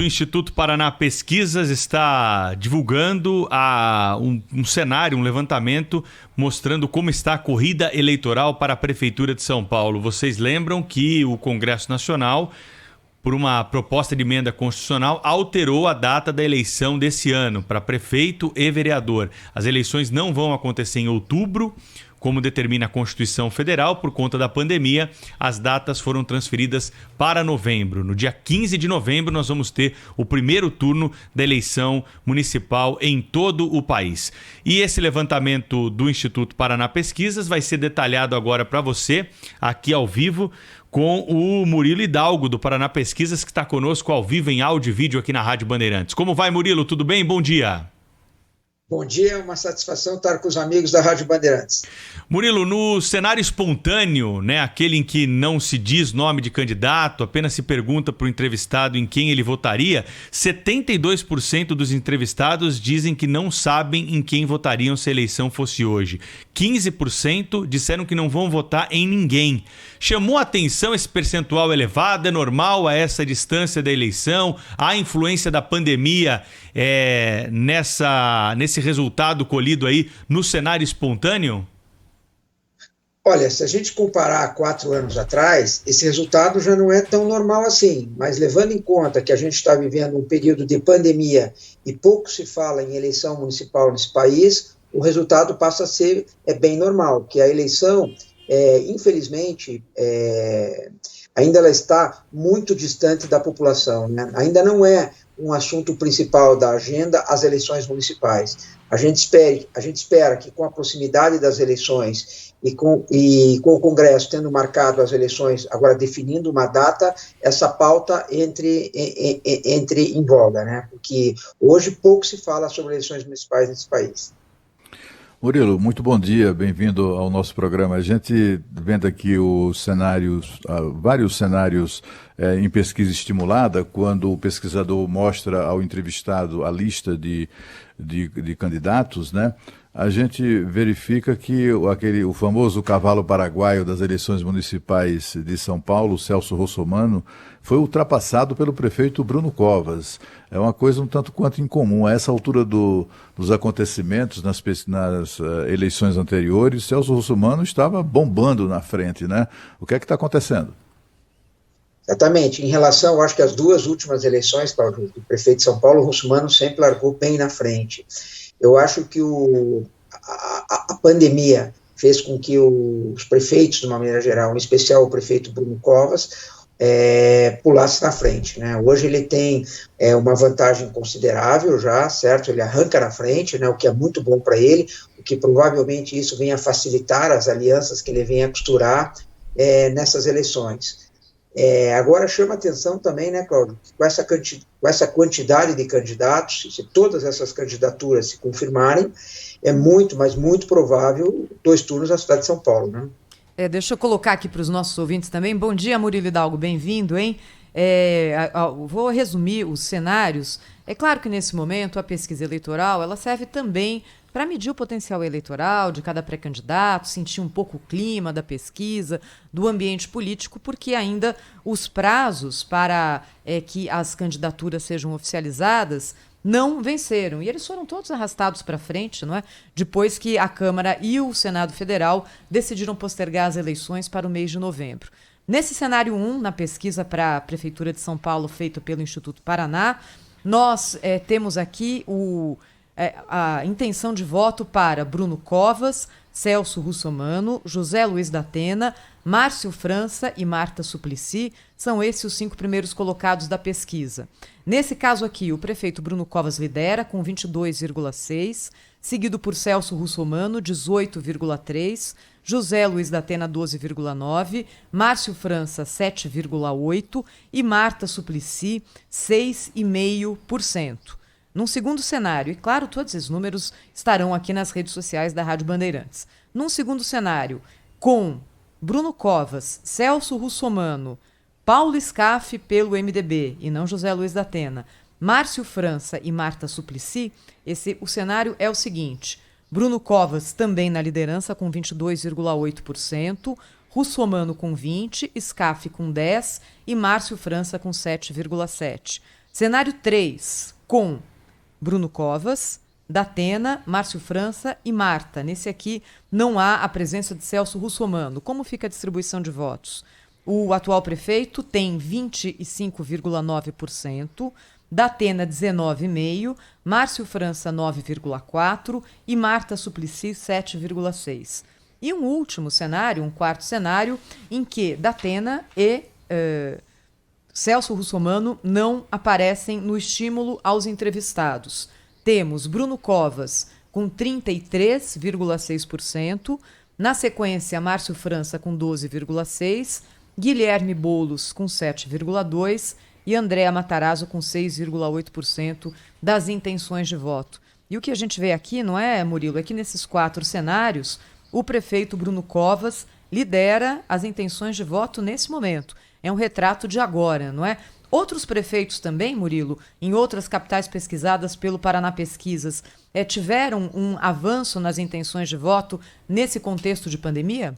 O Instituto Paraná Pesquisas está divulgando um cenário, um levantamento mostrando como está a corrida eleitoral para a Prefeitura de São Paulo. Vocês lembram que o Congresso Nacional, por uma proposta de emenda constitucional, alterou a data da eleição desse ano para prefeito e vereador. As eleições não vão acontecer em outubro, como determina a Constituição Federal. Por conta da pandemia, as datas foram transferidas para novembro. No dia 15 de novembro, nós vamos ter o primeiro turno da eleição municipal em todo o país. E esse levantamento do Instituto Paraná Pesquisas vai ser detalhado agora para você, aqui ao vivo, com o Murilo Hidalgo, do Paraná Pesquisas, que está conosco ao vivo em áudio e vídeo aqui na Rádio Bandeirantes. Como vai, Murilo? Tudo bem? Bom dia. Bom dia, é uma satisfação estar com os amigos da Rádio Bandeirantes. Murilo, no cenário espontâneo, né, aquele em que não se diz nome de candidato, apenas se pergunta para o entrevistado em quem ele votaria, 72% dos entrevistados dizem que não sabem em quem votariam se a eleição fosse hoje. 15% disseram que não vão votar em ninguém. Chamou a atenção esse percentual elevado? É normal a essa distância da eleição? Há influência da pandemia nesse resultado colhido aí no cenário espontâneo? Olha, se a gente comparar 4 anos atrás, esse resultado já não é tão normal assim, mas levando em conta que a gente está vivendo um período de pandemia e pouco se fala em eleição municipal nesse país, o resultado passa a ser bem normal, que a eleição, infelizmente, ainda ela está muito distante da população, né? Ainda não é um assunto principal da agenda as eleições municipais. A gente espera que com a proximidade das eleições e com o Congresso tendo marcado as eleições, agora definindo uma data, essa pauta entre em voga, né? Porque hoje pouco se fala sobre eleições municipais nesse país. Murilo, muito bom dia, bem-vindo ao nosso programa. A gente vendo aqui os cenários, vários cenários em pesquisa estimulada, quando o pesquisador mostra ao entrevistado a lista de candidatos, né? A gente verifica que o famoso cavalo paraguaio das eleições municipais de São Paulo, Celso Russomano, foi ultrapassado pelo prefeito Bruno Covas. É uma coisa um tanto quanto incomum. A essa altura dos acontecimentos nas eleições anteriores, Celso Russomano estava bombando na frente, né? O que é que está acontecendo? Exatamente. Em relação, eu acho que as 2 últimas eleições, Cláudio, do prefeito de São Paulo, o Russomano sempre largou bem na frente. Eu acho que a pandemia fez com que os prefeitos, de uma maneira geral, em especial o prefeito Bruno Covas, pulasse na frente, né? Hoje ele tem uma vantagem considerável já, certo? Ele arranca na frente, né? O que é muito bom para ele, o que provavelmente isso venha a facilitar as alianças que ele venha a costurar nessas eleições. Agora chama atenção também, né, Cláudio, com essa quantidade de candidatos, se todas essas candidaturas se confirmarem, é muito, mas muito provável 2 turnos na cidade de São Paulo, né? Deixa eu colocar aqui para os nossos ouvintes também. Bom dia, Murilo Hidalgo, bem-vindo, hein? Vou resumir os cenários. É claro que nesse momento a pesquisa eleitoral ela serve também para medir o potencial eleitoral de cada pré-candidato, sentir um pouco o clima da pesquisa, do ambiente político, porque ainda os prazos para que as candidaturas sejam oficializadas não venceram. E eles foram todos arrastados para frente, não é? Depois que a Câmara e o Senado Federal decidiram postergar as eleições para o mês de novembro. Nesse cenário 1, na pesquisa para a Prefeitura de São Paulo, feita pelo Instituto Paraná, nós temos aqui a intenção de voto para Bruno Covas, Celso Russomano, José Luiz da Atena, Márcio França e Marta Suplicy. São esses os 5 primeiros colocados da pesquisa. Nesse caso aqui, o prefeito Bruno Covas lidera com 22,6%, seguido por Celso Russomano, 18,3%, José Luiz da Atena, 12,9%, Márcio França, 7,8% e Marta Suplicy, 6,5%. Num segundo cenário, e claro, todos esses números estarão aqui nas redes sociais da Rádio Bandeirantes. Num segundo cenário, com Bruno Covas, Celso Russomano, Paulo Scaff pelo MDB, e não José Luiz da Atena, Márcio França e Marta Suplicy, o cenário é o seguinte: Bruno Covas também na liderança com 22,8%, Russomano com 20%, Scaff com 10% e Márcio França com 7,7%. Cenário 3, com Bruno Covas, Datena, Márcio França e Marta. Nesse aqui não há a presença de Celso Russomano. Como fica a distribuição de votos? O atual prefeito tem 25,9%, Datena 19,5%, Márcio França 9,4% e Marta Suplicy 7,6%. E um último cenário, um quarto cenário, em que Datena e Celso Russomano não aparecem no estímulo aos entrevistados. Temos Bruno Covas com 33,6%, na sequência Márcio França com 12,6%, Guilherme Boulos com 7,2% e Andréa Matarazzo com 6,8% das intenções de voto. E o que a gente vê aqui, não é, Murilo, é que nesses 4 cenários, o prefeito Bruno Covas lidera as intenções de voto nesse momento. É um retrato de agora, não é? Outros prefeitos também, Murilo, em outras capitais pesquisadas pelo Paraná Pesquisas, tiveram um avanço nas intenções de voto nesse contexto de pandemia?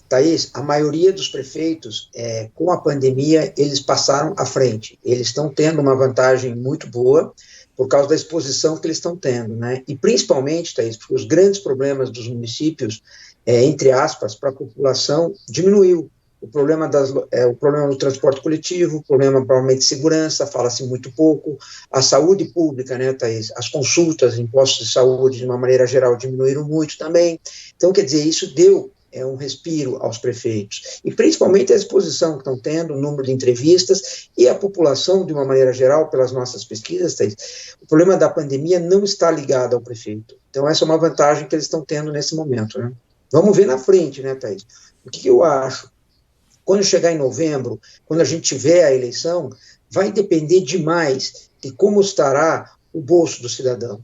Thaís, a maioria dos prefeitos, com a pandemia, eles passaram à frente. Eles estão tendo uma vantagem muito boa por causa da exposição que eles estão tendo, né? E principalmente, Thaís, porque os grandes problemas dos municípios, entre aspas, para a população, diminuiu. O problema do transporte coletivo, o problema provavelmente de segurança, fala-se muito pouco, a saúde pública, né, Thaís? As consultas em postos de saúde, de uma maneira geral, diminuíram muito também. Então, quer dizer, isso deu um respiro aos prefeitos, e principalmente a exposição que estão tendo, o número de entrevistas e a população, de uma maneira geral, pelas nossas pesquisas, Thaís, o problema da pandemia não está ligado ao prefeito. Então, essa é uma vantagem que eles estão tendo nesse momento, né? Vamos ver na frente, né, Thaís? O que eu acho? Quando chegar em novembro, quando a gente tiver a eleição, vai depender demais de como estará o bolso do cidadão.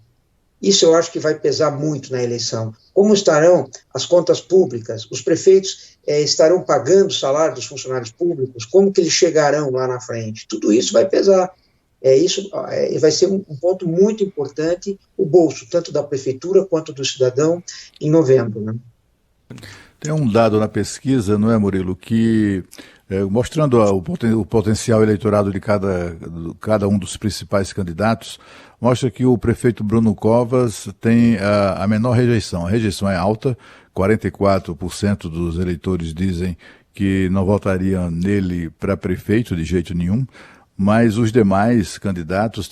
Isso eu acho que vai pesar muito na eleição. Como estarão as contas públicas? Os prefeitos estarão pagando o salário dos funcionários públicos? Como que eles chegarão lá na frente? Tudo isso vai pesar. Isso vai ser um ponto muito importante, o bolso, tanto da prefeitura quanto do cidadão, em novembro, né? Tem um dado na pesquisa, não é, Murilo, que mostrando o potencial eleitorado de cada um dos principais candidatos, mostra que o prefeito Bruno Covas tem a menor rejeição. A rejeição é alta, 44% dos eleitores dizem que não votariam nele para prefeito de jeito nenhum, mas os demais candidatos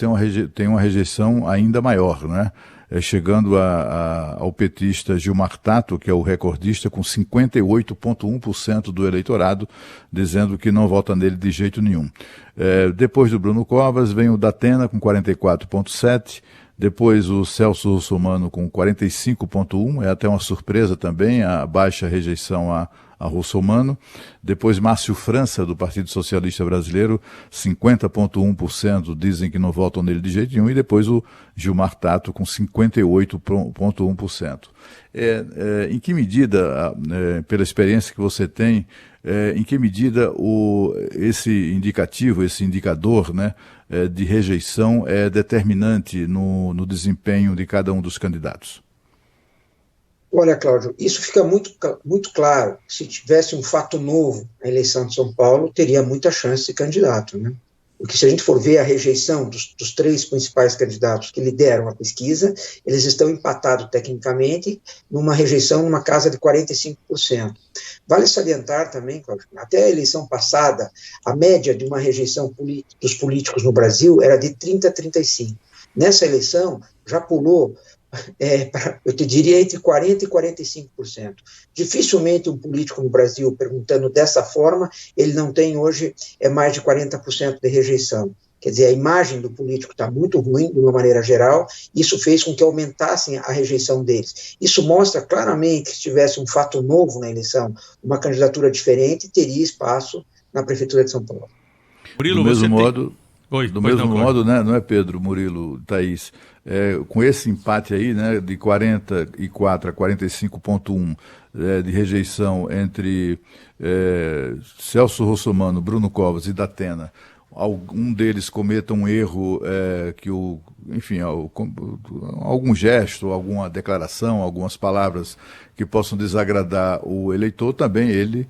têm uma rejeição ainda maior, né? Chegando ao petista Gilmar Tato, que é o recordista, com 58,1% do eleitorado, dizendo que não vota nele de jeito nenhum. Depois do Bruno Covas, vem o Datena, com 44,7%, depois o Celso Russomano, com 45,1%, é até uma surpresa também, a baixa rejeição a Russomano. Depois Márcio França, do Partido Socialista Brasileiro, 50,1% dizem que não votam nele de jeito nenhum, e depois o Gilmar Tato com 58,1%. Em que medida, pela experiência que você tem, em que medida esse indicador, né, de rejeição é determinante no desempenho de cada um dos candidatos? Olha, Cláudio, isso fica muito claro. Se tivesse um fato novo na eleição de São Paulo, teria muita chance de ser candidato, né? Porque se a gente for ver a rejeição dos 3 principais candidatos que lideram a pesquisa, eles estão empatados tecnicamente numa rejeição numa casa de 45%. Vale salientar também, Cláudio, até a eleição passada, a média de uma rejeição dos políticos no Brasil era de 30% a 35%. Nessa eleição, já pulou, eu te diria, entre 40% e 45%. Dificilmente um político no Brasil, perguntando dessa forma, ele não tem hoje mais de 40% de rejeição. Quer dizer, a imagem do político está muito ruim, de uma maneira geral, isso fez com que aumentassem a rejeição deles. Isso mostra claramente que se tivesse um fato novo na eleição, uma candidatura diferente, teria espaço na Prefeitura de São Paulo. Murilo, do mesmo modo... Do mesmo modo, né, não é, Pedro, Murilo, Thaís, com esse empate aí, né, de 44 a 45,1 de rejeição entre Celso Russomano, Bruno Covas e Datena, algum deles cometa um erro enfim, algum gesto, alguma declaração, algumas palavras que possam desagradar o eleitor, também ele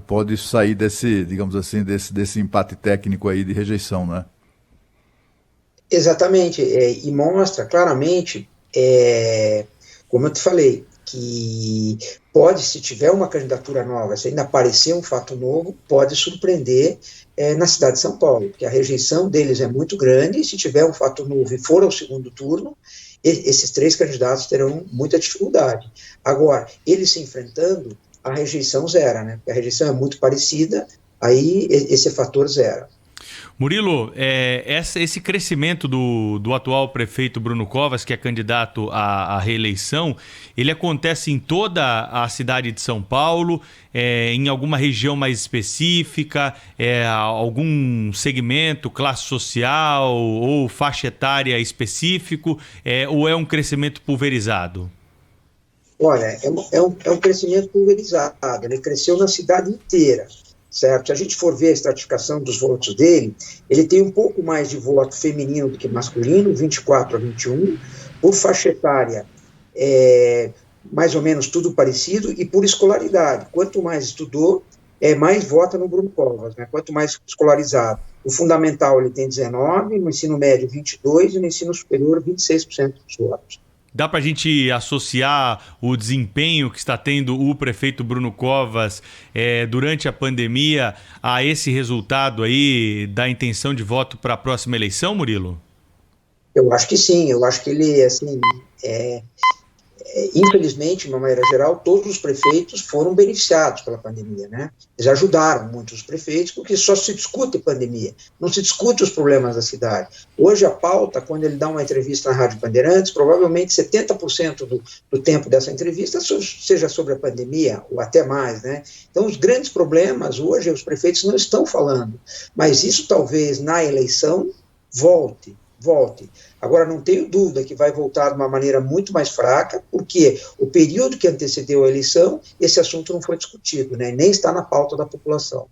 pode sair desse, digamos assim, desse empate técnico aí de rejeição, né? Exatamente, e mostra claramente, como eu te falei, que pode, se tiver uma candidatura nova, se ainda aparecer um fato novo, pode surpreender na cidade de São Paulo, porque a rejeição deles é muito grande, e se tiver um fato novo e for ao segundo turno, esses 3 candidatos terão muita dificuldade. Agora, eles se enfrentando, a rejeição zera, né? Porque a rejeição é muito parecida, aí esse fator zera. Murilo, esse crescimento do atual prefeito Bruno Covas, que é candidato à reeleição, ele acontece em toda a cidade de São Paulo, em alguma região mais específica, algum segmento, classe social ou faixa etária específico, ou é um crescimento pulverizado? Olha, é um crescimento pulverizado, ele cresceu na cidade inteira. Certo? Se a gente for ver a estratificação dos votos dele, ele tem um pouco mais de voto feminino do que masculino, 24 a 21, por faixa etária, mais ou menos tudo parecido, e por escolaridade. Quanto mais estudou, mais vota no Bruno Covas, né? Quanto mais escolarizado. No fundamental ele tem 19, no ensino médio 22 e no ensino superior 26% dos votos. Dá para a gente associar o desempenho que está tendo o prefeito Bruno Covas durante a pandemia a esse resultado aí da intenção de voto para a próxima eleição, Murilo? Eu acho que sim, eu acho que ele, assim, infelizmente, de uma maneira geral, todos os prefeitos foram beneficiados pela pandemia, né? Eles ajudaram muito os prefeitos, porque só se discute pandemia, não se discute os problemas da cidade. Hoje a pauta, quando ele dá uma entrevista na Rádio Bandeirantes, provavelmente 70% do tempo dessa entrevista seja sobre a pandemia, ou até mais, né? Então os grandes problemas hoje os prefeitos não estão falando, mas isso talvez na eleição volte. Agora, não tenho dúvida que vai voltar de uma maneira muito mais fraca, porque o período que antecedeu a eleição, esse assunto não foi discutido, né? Nem está na pauta da população.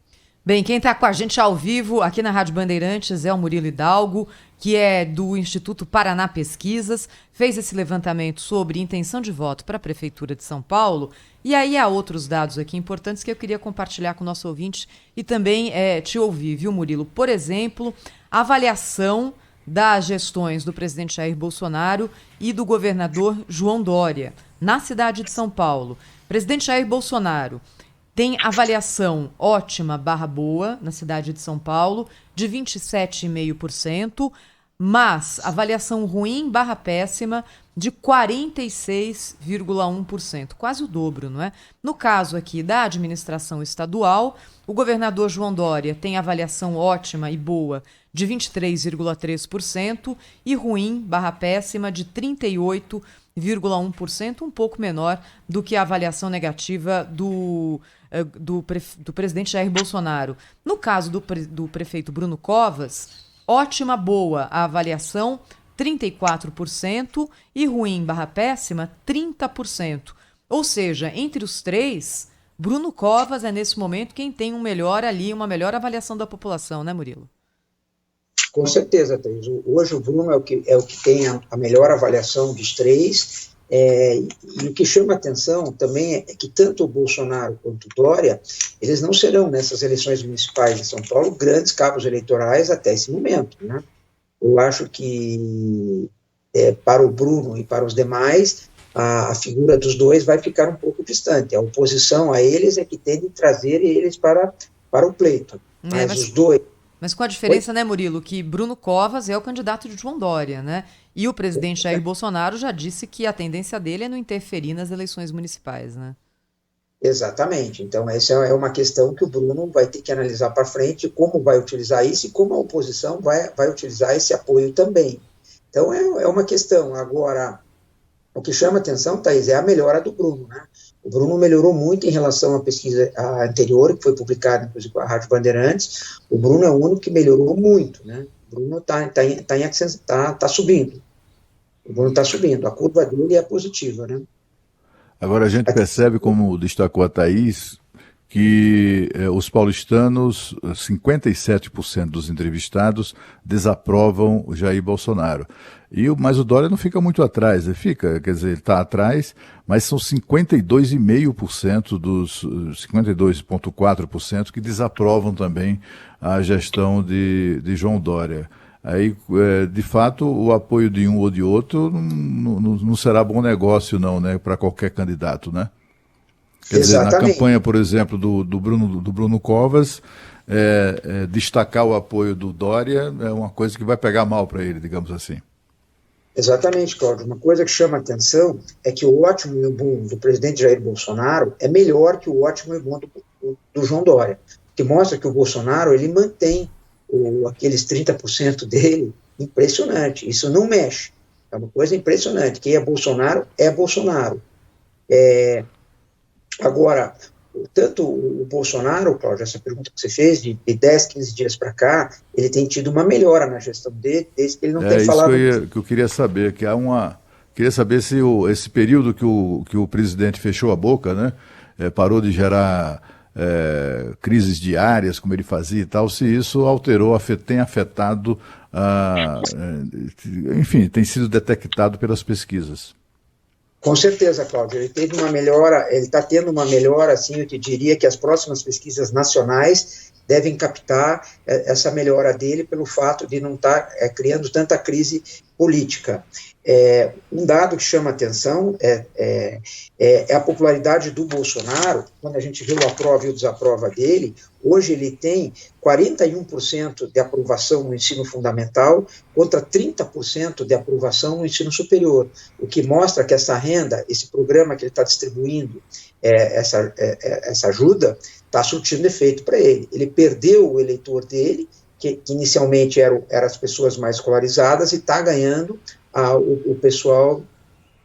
Bem, quem está com a gente ao vivo aqui na Rádio Bandeirantes é o Murilo Hidalgo, que é do Instituto Paraná Pesquisas, fez esse levantamento sobre intenção de voto para a Prefeitura de São Paulo. E aí há outros dados aqui importantes que eu queria compartilhar com o nosso ouvinte e também te ouvir, viu, Murilo? Por exemplo, a avaliação das gestões do presidente Jair Bolsonaro e do governador João Dória, na cidade de São Paulo. Presidente Jair Bolsonaro tem avaliação ótima / boa na cidade de São Paulo, de 27,5%, mas avaliação ruim / péssima de 46,1%, quase o dobro, não é? No caso aqui da administração estadual, o governador João Dória tem avaliação ótima e boa de 23,3% e ruim / péssima de 38,1%, um pouco menor do que a avaliação negativa do presidente Jair Bolsonaro. No caso do prefeito Bruno Covas, ótima, boa a avaliação, 34%, e ruim / péssima, 30%. Ou seja, entre os três, Bruno Covas é nesse momento quem tem uma melhor avaliação da população, né, Murilo? Com certeza, Thaís. Hoje o Bruno é o que tem a melhor avaliação dos três, e o que chama atenção também é que tanto o Bolsonaro quanto o Dória, eles não serão, nessas eleições municipais de São Paulo, grandes cabos eleitorais até esse momento, né? Eu acho que para o Bruno e para os demais, a figura dos dois vai ficar um pouco distante. A oposição a eles é que tende a trazer eles para o pleito. Mas os dois... Mas com a diferença, né, Murilo, que Bruno Covas é o candidato de João Dória, né? E o presidente Jair Bolsonaro já disse que a tendência dele é não interferir nas eleições municipais, né? Exatamente. Então, essa é uma questão que o Bruno vai ter que analisar para frente, como vai utilizar isso e como a oposição vai utilizar esse apoio também. Então, é uma questão. Agora, o que chama atenção, Thaís, é a melhora do Bruno, né? O Bruno melhorou muito em relação à pesquisa anterior, que foi publicada, inclusive, com a Rádio Bandeirantes. O Bruno é o único que melhorou muito, né? O Bruno está subindo. O Bruno está subindo. A curva dele é positiva, né? Agora a gente percebe, como destacou a Thaís, que os paulistanos, 57% dos entrevistados, desaprovam o Jair Bolsonaro. Mas o Dória não fica muito atrás, ele fica, quer dizer, ele está atrás, mas são 52,5% dos 52,4% que desaprovam também a gestão de João Dória. Aí, de fato, o apoio de um ou de outro não será bom negócio, não, né, para qualquer candidato, né? Quer dizer, na campanha, por exemplo, do Bruno Covas, destacar o apoio do Dória é uma coisa que vai pegar mal para ele, digamos assim. Exatamente, Cláudio. Uma coisa que chama a atenção é que o ótimo e o bom do presidente Jair Bolsonaro é melhor que o ótimo e o bom do João Dória, que mostra que o Bolsonaro ele mantém aqueles 30% dele impressionante. Isso não mexe. É uma coisa impressionante. Quem é Bolsonaro é Bolsonaro. Agora, tanto o Bolsonaro, Cláudio, essa pergunta que você fez, de 10, 15 dias para cá, ele tem tido uma melhora na gestão dele, desde que ele não tem falado... É isso que eu queria saber, queria saber se esse período que o presidente fechou a boca, né, parou de gerar crises diárias, como ele fazia e tal, se isso tem afetado, enfim, tem sido detectado pelas pesquisas. Com certeza, Cláudio, ele teve uma melhora, ele está tendo uma melhora, assim, eu te diria que as próximas pesquisas nacionais devem captar essa melhora dele pelo fato de não estar criando tanta crise política. Um dado que chama atenção é a popularidade do Bolsonaro. Quando a gente vê o aprova e o desaprova dele, hoje ele tem 41% de aprovação no ensino fundamental contra 30% de aprovação no ensino superior, o que mostra que essa renda, esse programa que ele está distribuindo, essa ajuda, está surtindo efeito para ele. Ele perdeu o eleitor dele, que inicialmente eram as pessoas mais escolarizadas, e está ganhando o pessoal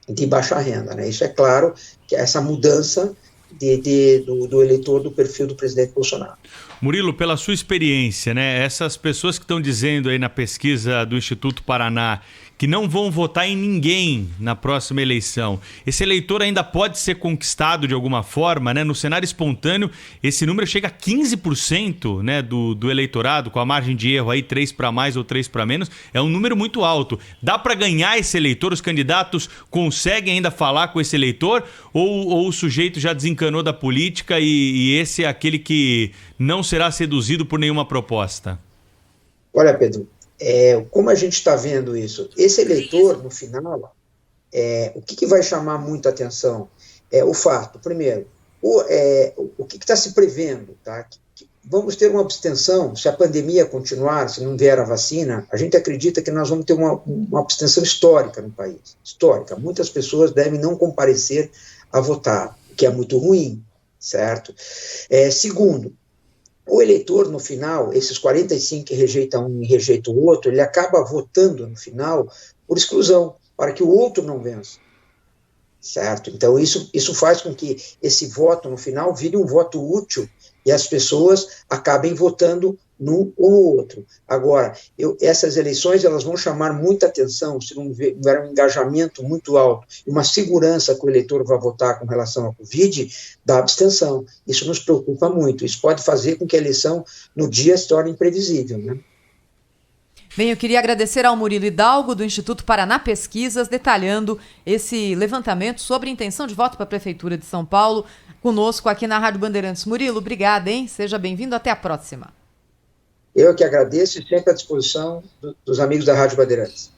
de baixa renda, né? Isso é claro que essa mudança do eleitor do perfil do presidente Bolsonaro. Murilo, pela sua experiência, né, essas pessoas que estão dizendo aí na pesquisa do Instituto Paraná que não vão votar em ninguém na próxima eleição, esse eleitor ainda pode ser conquistado de alguma forma, né? No cenário espontâneo, esse número chega a 15%, né, do eleitorado, com a margem de erro aí 3 para mais ou 3 para menos, é um número muito alto. Dá para ganhar esse eleitor? Os candidatos conseguem ainda falar com esse eleitor? Ou o sujeito já desencanou da política e esse é aquele que não será seduzido por nenhuma proposta? Olha, Pedro, como a gente está vendo isso? Esse eleitor, no final, o que vai chamar muita atenção é o fato, primeiro, o que está se prevendo, tá? Que vamos ter uma abstenção, se a pandemia continuar, se não vier a vacina, a gente acredita que nós vamos ter uma abstenção histórica no país, histórica. Muitas pessoas devem não comparecer a votar, o que é muito ruim, certo? Segundo, o eleitor, no final, esses 45 que rejeitam um e rejeitam o outro, ele acaba votando, no final, por exclusão, para que o outro não vença, certo? Então, isso faz com que esse voto, no final, vire um voto útil e as pessoas acabem votando num ou no outro. Agora, essas eleições elas vão chamar muita atenção se não houver um engajamento muito alto e uma segurança que o eleitor vai votar com relação à Covid, da abstenção. Isso nos preocupa muito. Isso pode fazer com que a eleição no dia se torne imprevisível, né? Bem, eu queria agradecer ao Murilo Hidalgo, do Instituto Paraná Pesquisas, detalhando esse levantamento sobre intenção de voto para a Prefeitura de São Paulo, conosco aqui na Rádio Bandeirantes. Murilo, obrigada, hein? Seja bem-vindo, até a próxima. Eu que agradeço e sempre à disposição dos amigos da Rádio Bandeirantes.